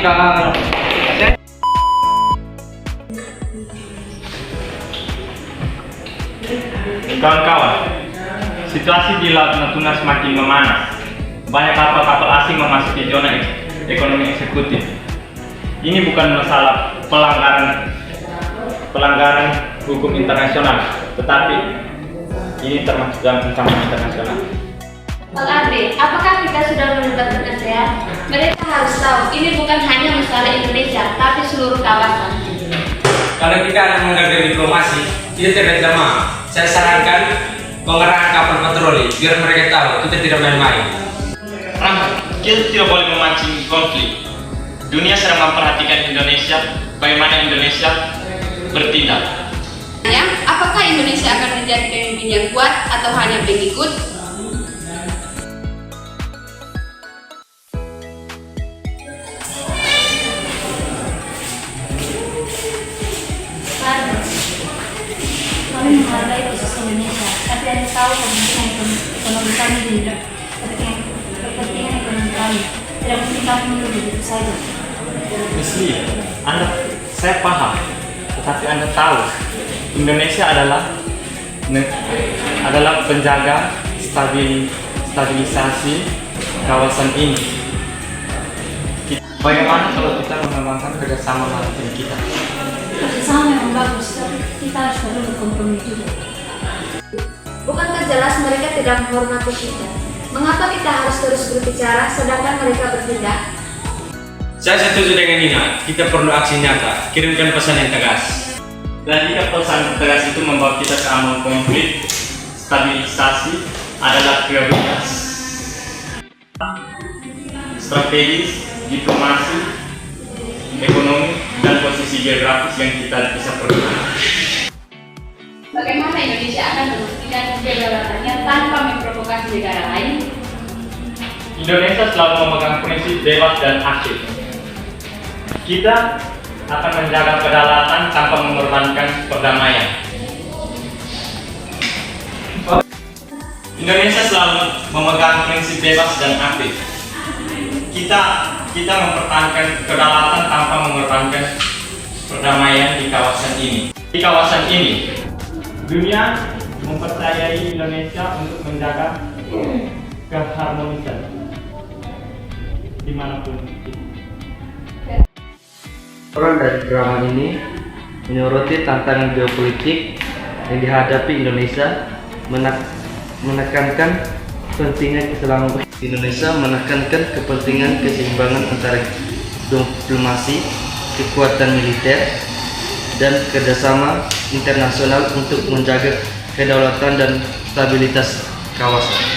Kak. Kawan-kawan, situasi di Laut Natuna semakin memanas. Banyak kapal-kapal asing memasuki zona ekonomi eksekutif. Ini bukan masalah pelanggaran hukum internasional, tetapi ini termasuk dalam ancaman internasional. Pak Andre, apakah kita sudah melibatkan ASEAN? Mereka harus tahu, ini bukan hanya masalah Indonesia, tapi seluruh kawasan. Kalau kita akan menggagal diplomasi, kita tidak jamaah. Saya sarankan pengerahan kapal patroli biar mereka tahu kita tidak main-main. Kita tidak boleh memancing konflik. Dunia sedang memperhatikan Indonesia, bagaimana Indonesia bertindak. Apakah Indonesia akan menjadi pemimpin yang kuat atau hanya pengikut? Kami menghargai posisi Indonesia, tapi Anda tahu kepentingan ekonomi kami di kepentingan ekonomi kami. Tidak mungkin kami mundur begitu saja. Mesti, saya paham, tetapi Anda tahu, Indonesia adalah penjaga stabilisasi kawasan ini. Bagaimana kalau kita mengembangkan kerjasama maritim kita? Kerjasama memang bagus, tapi kita harus perlu berkompromi juga. Bukankah jelas mereka tidak menghormati kita? Mengapa kita harus terus berbicara sedangkan mereka bertindak? Saya setuju dengan Nina, kita perlu aksi nyata, kirimkan pesan yang tegas. Dan jika pesan tegas itu membawa kita ke aman konflik, stabilisasi adalah prioritas strategis, diplomasi, ekonomi, dan posisi geografis yang kita bisa pergunakan. Bagaimana Indonesia akan membuktikan kedaulatannya tanpa memprovokasi negara lain? Indonesia selalu memegang prinsip bebas dan aktif. Kita akan menjaga kedaulatan tanpa mengorbankan perdamaian. Indonesia selalu memegang prinsip bebas dan aktif. Kita mempertahankan kedaulatan tanpa mengorbankan perdamaian di kawasan ini. Di kawasan ini, dunia mempercayai Indonesia untuk menjaga keharmonisan dimanapun itu. Peran dari drama ini menyoroti tantangan geopolitik yang dihadapi Indonesia, menekankan pentingnya keselamatan Indonesia, menekankan kepentingan keseimbangan antara diplomasi, kekuatan militer, dan kerjasama internasional untuk menjaga kedaulatan dan stabilitas kawasan.